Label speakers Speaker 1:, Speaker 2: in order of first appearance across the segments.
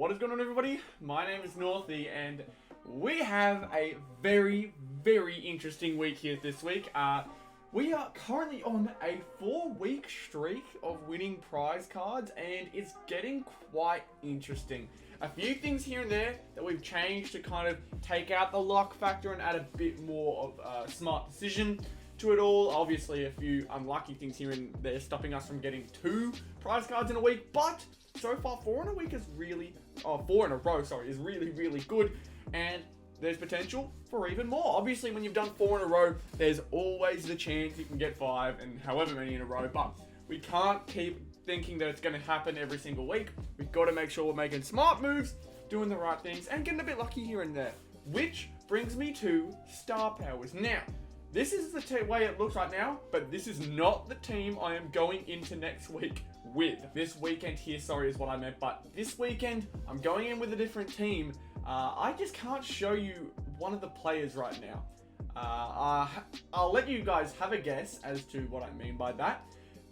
Speaker 1: What is going on, everybody? My name is Northy, and we have a very interesting week here this week. We are currently on a 4-week streak of winning prize cards, and it's getting quite interesting. A few things here and there that we've changed to kind of take out the luck factor and add a bit more of a smart decision to it all. Obviously, a few unlucky things here and there stopping us from getting 2 prize cards in a week, but so far 4 in a week is really, 4 in a row, sorry, is really good, and there's potential for even more. Obviously, when you've done 4 in a row, there's always the chance you can get 5 and however many in a row, but we can't keep thinking that it's going to happen every single week. We've got to make sure we're making smart moves, doing the right things, and getting a bit lucky here and there. Which brings me to star powers. Now, this is the way it looks right now, but this is not the team I am going into next week with. This weekend here, sorry, is what I meant, but this weekend, I'm going in with a different team. I just can't show you one of the players right now. I'll let you guys have a guess as to what I mean by that.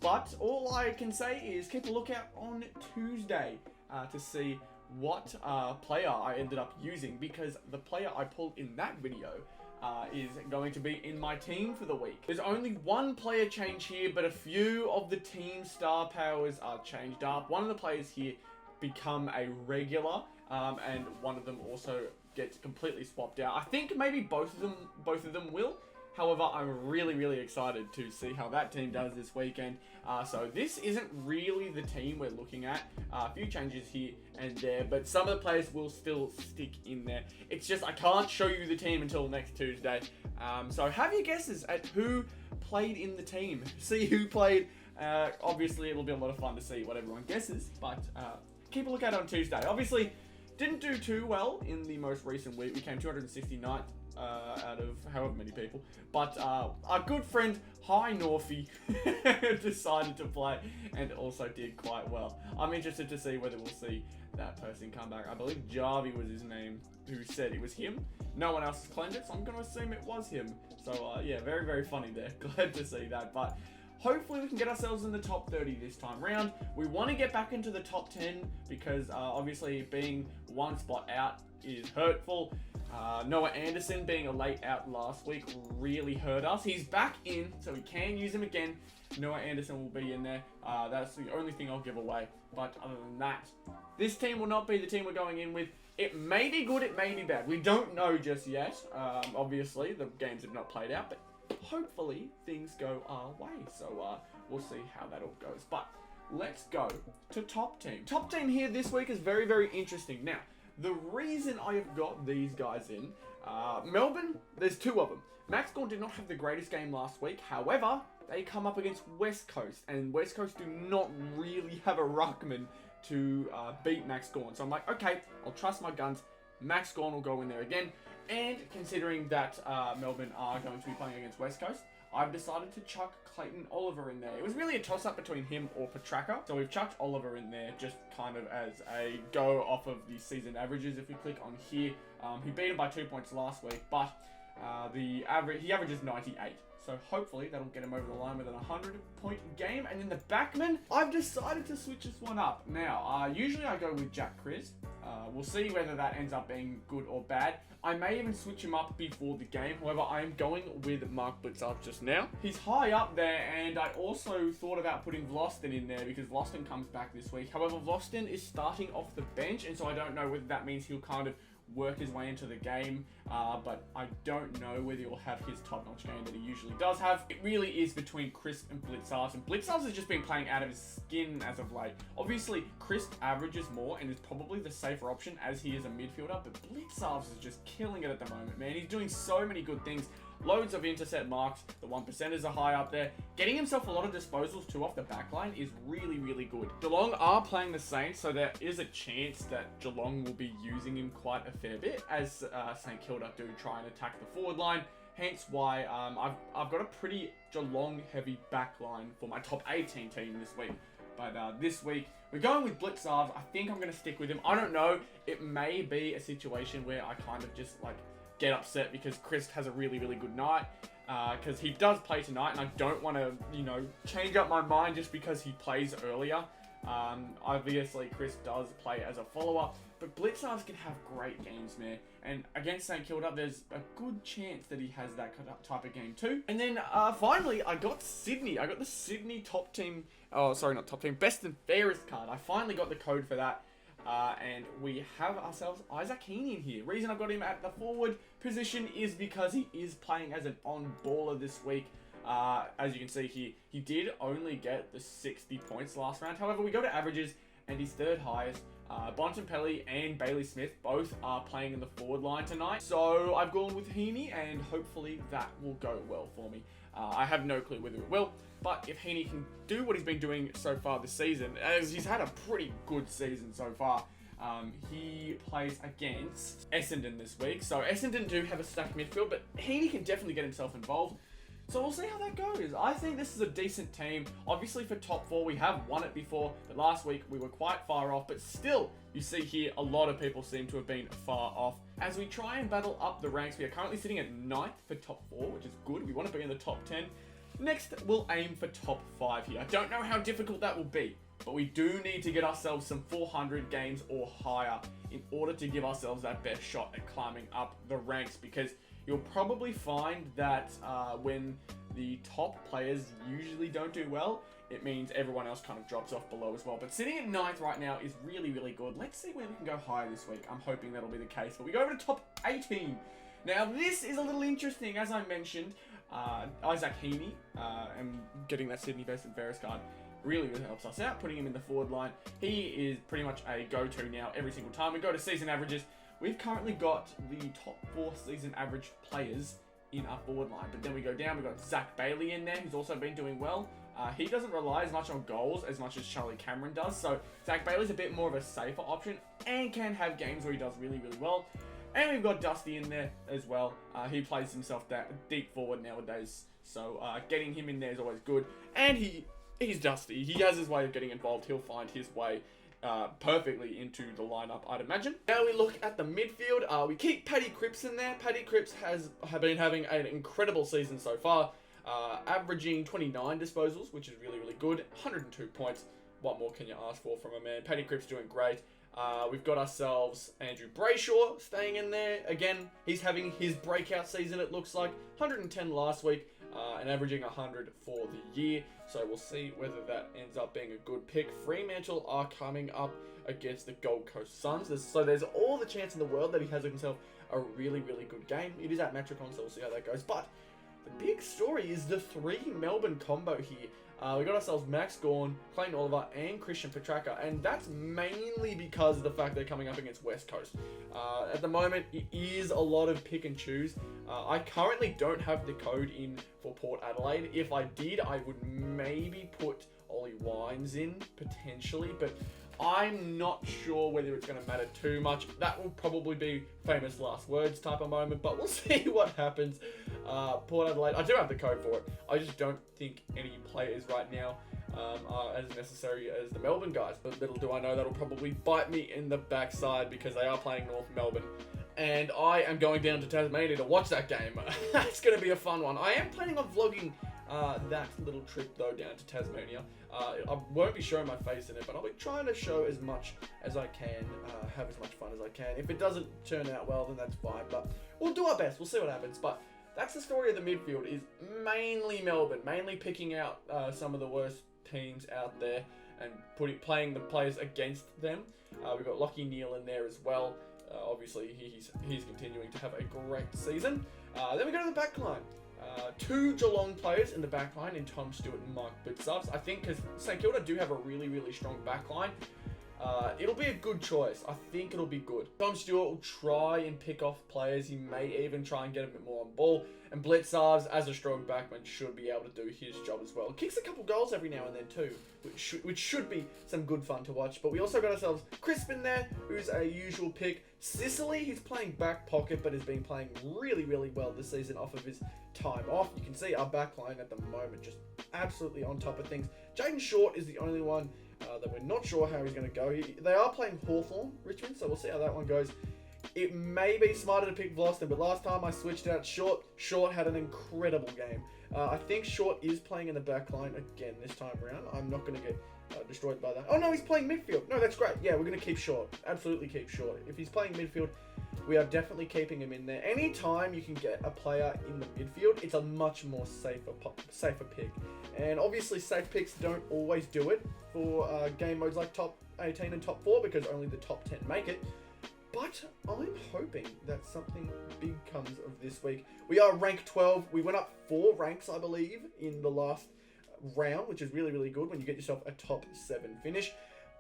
Speaker 1: But all I can say is keep a lookout on Tuesday to see what player I ended up using, because the player I pulled in that video is going to be in my team for the week. There's only one player change here, but a few of the team star powers are changed up. One of the players here become a regular, and one of them also gets completely swapped out. I think maybe both of them will. However, I'm really excited to see how that team does this weekend. So this isn't really the team we're looking at. A few changes here and there, but some of the players will still stick in there. It's just I can't show you the team until next Tuesday. So have your guesses at who played in the team. See who played. Obviously, it'll be a lot of fun to see what everyone guesses, but keep a look at it on Tuesday. Obviously, didn't do too well in the most recent week. We came 269th. Out of however many people, but our good friend Northy decided to play and also did quite well. I'm interested to see whether we'll see that person come back. I believe Jarvie was his name who said it was him. No one else has claimed it, so I'm going to assume it was him. So yeah, very funny there. Glad to see that, but hopefully we can get ourselves in the top 30 this time round. We want to get back into the top 10 because obviously being one spot out is hurtful. Noah Anderson being a late out last week really hurt us. He's back in, so we can use him again. Noah Anderson will be in there. That's the only thing I'll give away. But other than that, this team will not be the team we're going in with. It may be good, it may be bad. We don't know just yet. Obviously, the games have not played out, but hopefully things go our way. So we'll see how that all goes. But let's go to top team. Top team here this week is very interesting. Now, the reason I have got these guys in, Melbourne, there's 2 of them. Max Gawn did not have the greatest game last week. However, they come up against West Coast, and West Coast do not really have a ruckman to beat Max Gawn. So I'm like, okay, I'll trust my guns. Max Gawn will go in there again. And considering that Melbourne are going to be playing against West Coast, I've decided to chuck Clayton Oliver in there. It was really a toss-up between him or Petraka, so we've chucked Oliver in there just kind of as a go off of the season averages. If we click on here, he beat him by 2 points last week, but he averages 98. So hopefully that'll get him over the line with an 100-point game. And in the backman, I've decided to switch this one up. Now, usually I go with Jack Chris. We'll see whether that ends up being good or bad. I may even switch him up before the game. However, I am going with Mark Blitzarf just now. He's high up there, and I also thought about putting Vlosten in there because Vlosten comes back this week. However, Vlosten is starting off the bench, and so I don't know whether that means he'll kind of work his way into the game, but I don't know whether he'll have his top-notch game that he usually does have. It really is between Chris and Blitzarf, and Blitzarf has just been playing out of his skin as of late. Obviously, Chris averages more and is probably the safer option as he is a midfielder, but Blitzarf is just killing it at the moment, man. He's doing so many good things. Loads of intercept marks, the 1%ers are high up there. Getting himself a lot of disposals too off the backline is really good. Geelong are playing the Saints, so there is a chance that Geelong will be using him quite a fair bit as St Kilda do try and attack the forward line. Hence why I've got a pretty Geelong heavy backline for my top 18 team this week. But this week, we're going with Blitzarv. I think I'm going to stick with him. I don't know. It may be a situation where I kind of just like get upset because Chris has a really good night. Because he does play tonight, and I don't want to, change up my mind just because he plays earlier. Obviously, Chris does play as a follower, But Blitzarves can have great games, man. And against St Kilda, there's a good chance that he has that type of game too. And then finally, I got Sydney. I got the Sydney top team. Oh, sorry, not top team. Best and fairest card. I finally got the code for that. And we have ourselves Isaac Heaney in here. Reason I got him at the forward position is because he is playing as an on-baller this week. As you can see here, he did only get the 60 points last round. However, we go to averages, and he's third highest. Bontempelli and Bailey Smith both are playing in the forward line tonight. So I've gone with Heaney, and hopefully that will go well for me. I have no clue whether it will, but if Heaney can do what he's been doing so far this season, as he's had a pretty good season so far, he plays against Essendon this week. So Essendon do have a stacked midfield, but Heaney can definitely get himself involved. So we'll see how that goes. I think this is a decent team. Obviously for top 4, we have won it before, but last week we were quite far off. But still, you see here, a lot of people seem to have been far off. As we try and battle up the ranks, we are currently sitting at 9th for top 4, which is good. We want to be in the top 10. Next, we'll aim for top 5 here. I don't know how difficult that will be, but we do need to get ourselves some 400 games or higher in order to give ourselves that best shot at climbing up the ranks, because you'll probably find that when the top players usually don't do well, it means everyone else kind of drops off below as well. But sitting at 9th right now is really, really good. Let's see where we can go higher this week. I'm hoping that'll be the case. But we go over to top 18. Now, this is a little interesting. As I mentioned, Isaac Heaney and getting that Sydney Best and Fairest card really helps us out, putting him in the forward line. He is pretty much a go-to now every single time. We go to season averages. We've currently got the top 4 season average players in our forward line. But then we go down, we've got Zach Bailey in there, who's also been doing well. He doesn't rely as much on goals as much as Charlie Cameron does. So Zach Bailey's a bit more of a safer option and can have games where he does really, really well. And we've got Dusty in there as well. He plays himself that deep forward nowadays. So getting him in there is always good. And he's Dusty. He has his way of getting involved. He'll find his way perfectly into the lineup, I'd imagine. Now we look at the midfield. We keep Paddy Cripps in there. Paddy Cripps has been having an incredible season so far, averaging 29 disposals, which is really, really good. 102 points. What more can you ask for from a man? Paddy Cripps doing great. We've got ourselves Andrew Brayshaw staying in there. Again, he's having his breakout season, it looks like. 110 last week. And averaging 100 for the year. So we'll see whether that ends up being a good pick. Fremantle are coming up against the Gold Coast Suns. So there's all the chance in the world that he has himself a really, really good game. It is at Metricon, so we'll see how that goes. But the big story is the 3 Melbourne combo here. We got ourselves Max Gawn, Clayton Oliver, and Christian Petracca, and that's mainly because of the fact they're coming up against West Coast. At the moment, it is a lot of pick and choose. I currently don't have the code in for Port Adelaide. If I did, I would maybe put Ollie Wines in, potentially, but I'm not sure whether it's going to matter too much. That will probably be famous last words type of moment, but we'll see what happens. Port Adelaide, I do have the code for it. I just don't think any players right now are as necessary as the Melbourne guys. But little do I know that'll probably bite me in the backside because they are playing North Melbourne. And I am going down to Tasmania to watch that game. It's going to be a fun one. I am planning on vlogging that little trip though down to Tasmania. I won't be showing my face in it, but I'll be trying to show as much as I can, have as much fun as I can. If it doesn't turn out well, then that's fine, but we'll do our best. We'll see what happens. But that's the story of the midfield, is mainly Melbourne, mainly picking out some of the worst teams out there and playing the players against them. We've got Lockie Neal in there as well. Obviously, he's continuing to have a great season. Then we go to the back line. 2 Geelong players in the back line in Tom Stewart and Mark Blitzarves. I think because St Kilda do have a really, really strong back line, it'll be a good choice. I think it'll be good. Tom Stewart will try and pick off players. He may even try and get a bit more on ball. And Blitzarves, as a strong backman, should be able to do his job as well. Kicks a couple goals every now and then too, which should be some good fun to watch. But we also got ourselves Crisp in there, who's a usual pick. Sicily, he's playing back pocket, but has been playing really, really well this season off of his time off. You can see our back line at the moment just absolutely on top of things. Jaden Short is the only one that we're not sure how he's going to go. They are playing Hawthorn, Richmond, so we'll see how that one goes. It may be smarter to pick Vlosten, but last time I switched out Short. Short had an incredible game. I think Short is playing in the back line again this time around. I'm not going to get destroyed by that. Oh no, he's playing midfield. No, that's great. Yeah, we're going to keep short. Absolutely keep short. If he's playing midfield, we are definitely keeping him in there. Anytime you can get a player in the midfield, it's a much more safer pick. And obviously, safe picks don't always do it for game modes like top 18 and top 4 because only the top 10 make it. But I'm hoping that something big comes of this week. We are rank 12. We went up 4 ranks, I believe, in the last round, which is really, really good when you get yourself a top 7 finish.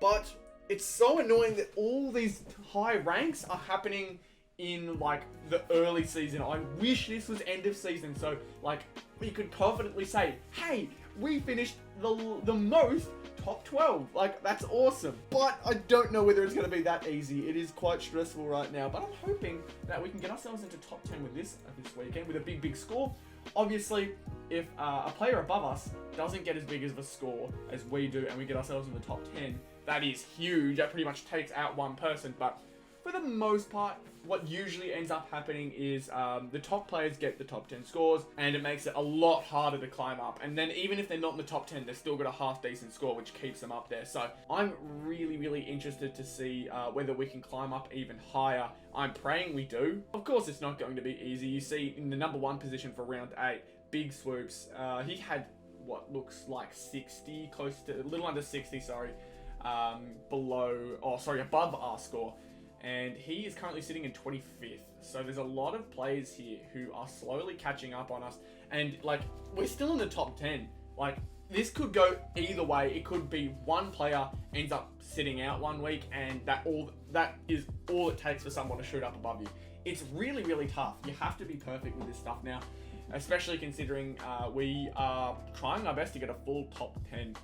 Speaker 1: But it's so annoying that all these high ranks are happening in like the early season. I wish this was end of season, so like we could confidently say, hey, we finished the most top 12. Like, that's awesome. But I don't know whether it's going to be that easy. It is quite stressful right now, but I'm hoping that we can get ourselves into top 10 with this weekend with a big score. Obviously, if a player above us doesn't get as big as a score as we do and we get ourselves in the top 10, that is huge. That pretty much takes out one person, but for the most part, what usually ends up happening is the top players get the top 10 scores, and it makes it a lot harder to climb up. And then even if they're not in the top 10, they've still got a half-decent score, which keeps them up there. So I'm really interested to see whether we can climb up even higher. I'm praying we do. Of course, it's not going to be easy. You see, in the number 1 position for round 8, Big Swoops, he had what looks like 60, close to, a little under 60, sorry, above our score. And he is currently sitting in 25th. So there's a lot of players here who are slowly catching up on us. And, like, we're still in the top 10. Like, this could go either way. It could be one player ends up sitting out one week, and that is all it takes for someone to shoot up above you. It's really tough. You have to be perfect with this stuff now, especially considering we are trying our best to get a full top 10.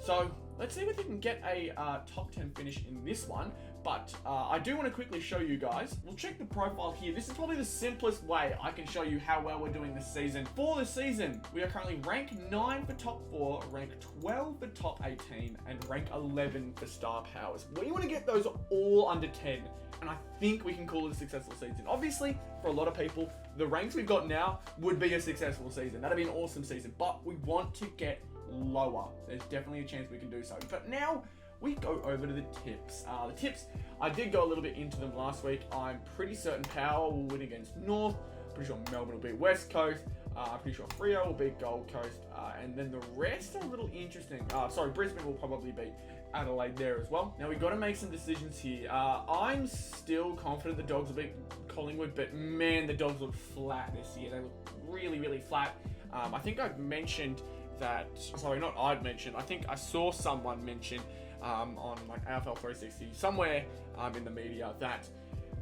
Speaker 1: So let's see if we can get a top 10 finish in this one. But I do want to quickly show you guys. We'll check the profile here. This is probably the simplest way I can show you how well we're doing this season. For the season, we are currently rank 9 for top 4, rank 12 for top 18, and rank 11 for star powers. We want to get those all under 10, and I think we can call it a successful season. Obviously, for a lot of people, the ranks we've got now would be a successful season. That'd be an awesome season, but we want to get lower. There's definitely a chance we can do so. But now, we go over to the tips. The tips, I did go a little bit into them last week. I'm pretty certain Power will win against North. Pretty sure Melbourne will beat West Coast. I'm pretty sure Freo will beat Gold Coast. And then the rest are a little interesting. Brisbane will probably beat Adelaide there as well. Now, we've got to make some decisions here. I'm still confident the Dogs will beat Collingwood, but man, the Dogs look flat this year. They look really flat. I think I've mentioned that, I think I saw someone mention on like AFL 360 somewhere in the media that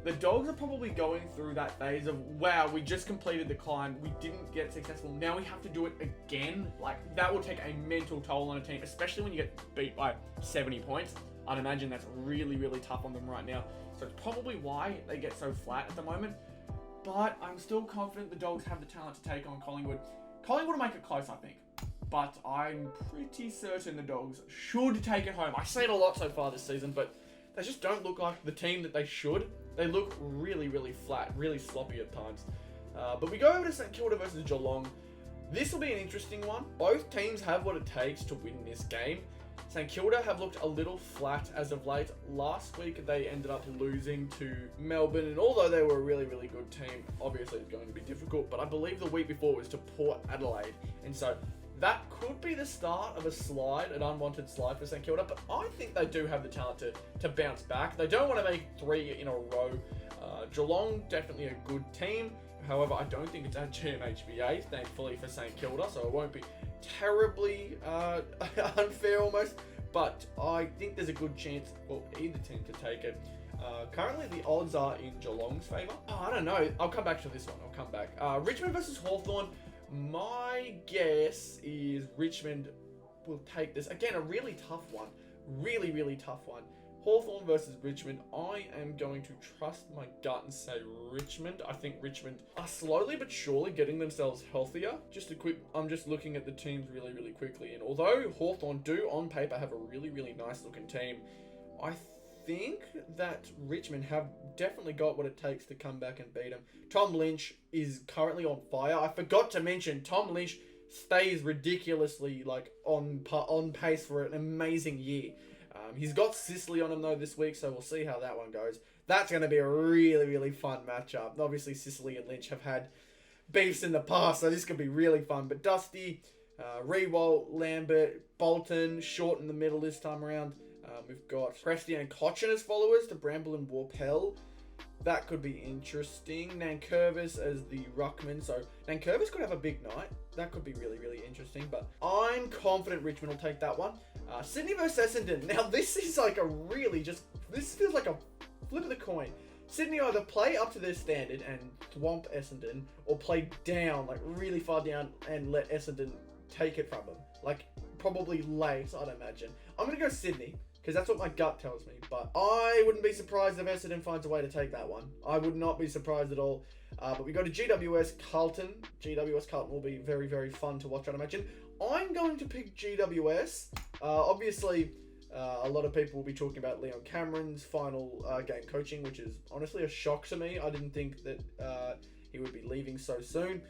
Speaker 1: the Dogs are probably going through that phase of, wow, we just completed the climb, we didn't get successful, now we have to do it again. Like, that will take a mental toll on a team, especially when you get beat by 70 points. I'd imagine that's really tough on them right now. So it's probably why they get so flat at the moment. But I'm still confident the Dogs have the talent to take on Collingwood. Collingwood will make it close, I think. But I'm pretty certain the Dogs should take it home. I say it a lot so far this season, but they just don't look like the team that they should. They look really flat, really sloppy at times. But we go over to St Kilda versus Geelong. This will be an interesting one. Both teams have what it takes to win this game. St Kilda have looked a little flat as of late. Last week they ended up losing to Melbourne, and although they were a really good team, obviously it's going to be difficult, but I believe the week before was to Port Adelaide, and so that could be the start of a slide, an unwanted slide for St Kilda, but I think they do have the talent to bounce back. They don't want to make 3 in a row. Geelong, definitely a good team. However, I don't think it's at GMHBA, thankfully for St Kilda, so it won't be terribly unfair almost, but I think there's a good chance for either team to take it. Currently, the odds are in Geelong's favour. I don't know. I'll come back to this one. Richmond versus Hawthorn. My guess is Richmond will take this. Again, a really tough one. Really tough one. Hawthorn versus Richmond. I am going to trust my gut and say Richmond. I think Richmond are slowly but surely getting themselves healthier. I'm just looking at the teams really quickly. And although Hawthorn do on paper have a really nice looking team, I think that Richmond have definitely got what it takes to come back and beat them. Tom Lynch is currently on fire. I forgot to mention Tom Lynch stays ridiculously like on pace for an amazing year. He's got Sicily on him though this week, so we'll see how that one goes. That's going to be a really, really fun matchup. Obviously, Sicily and Lynch have had beefs in the past, so this could be really fun. But Dusty, Rewalt, Lambert, Bolton, Short in the middle this time around. We've got Presti and Cochin as followers to Bramble and Warpel. That could be interesting. Nankervis as the ruckman. So Nankervis could have a big night. That could be really, really interesting. But I'm confident Richmond will take that one. Sydney versus Essendon. Now this is like a really this feels like a flip of the coin. Sydney either play up to their standard and swamp Essendon, or play down, like really far down, and let Essendon take it from them. Like probably late, I'd imagine. I'm going to go Sydney, because that's what my gut tells me. But I wouldn't be surprised if Essendon finds a way to take that one. I would not be surprised at all. But we go to GWS Carlton. GWS Carlton will be very, very fun to watch, I'd imagine. I'm going to pick GWS. Obviously, a lot of people will be talking about Leon Cameron's final game coaching, which is honestly a shock to me. I didn't think that he would be leaving so soon.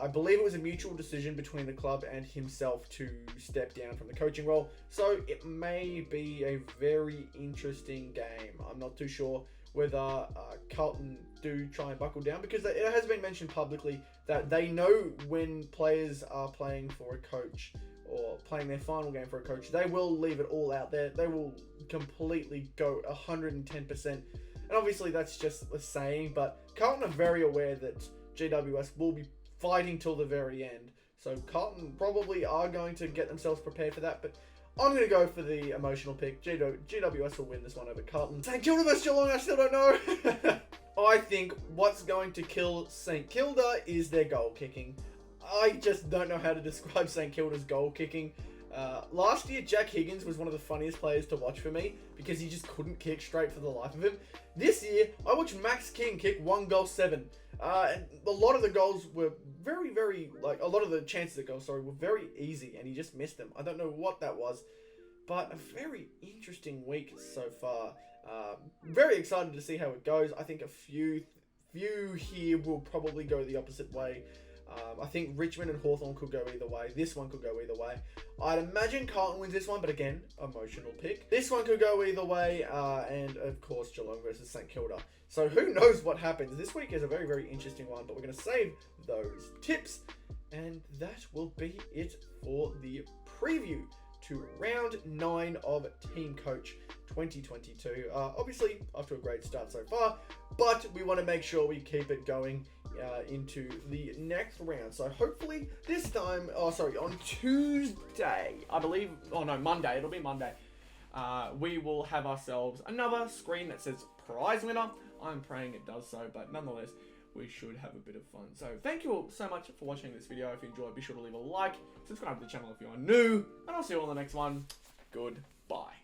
Speaker 1: I believe it was a mutual decision between the club and himself to step down from the coaching role. So it may be a very interesting game. I'm not too sure whether Carlton do try and buckle down, because it has been mentioned publicly that they know when players are playing for a coach or playing their final game for a coach, they will leave it all out there. They will completely go 110%. And obviously that's just a saying, but Carlton are very aware that GWS will be fighting till the very end. So Carlton probably are going to get themselves prepared for that, but I'm going to go for the emotional pick. GWS will win this one over Carlton. St Kilda versus Geelong, I still don't know. I think what's going to kill St Kilda is their goal kicking. I just don't know how to describe St Kilda's goal kicking. Last year, Jack Higgins was one of the funniest players to watch for me because he just couldn't kick straight for the life of him. This year, I watched Max King kick 1-7. And a lot of the goals were a lot of the chances at goals, were very easy, and he just missed them. I don't know what that was, but a very interesting week so far. Very excited to see how it goes. I think a few here will probably go the opposite way. I think Richmond and Hawthorn could go either way. This one could go either way. I'd imagine Carlton wins this one, but again, emotional pick. This one could go either way, and of course Geelong versus St Kilda. So who knows what happens. This week is a very, very interesting one, but we're going to save those tips, and that will be it for the preview to round 9 of Teamcoach 2022. Obviously, off to a great start so far, but we want to make sure we keep it going into the next round. So hopefully this time, on Tuesday, I believe, Monday, it'll be Monday, we will have ourselves another screen that says prize winner. I'm praying it does so, but nonetheless, we should have a bit of fun. So thank you all so much for watching this video. If you enjoyed, be sure to leave a like, subscribe to the channel if you are new, and I'll see you all in the next one. Goodbye.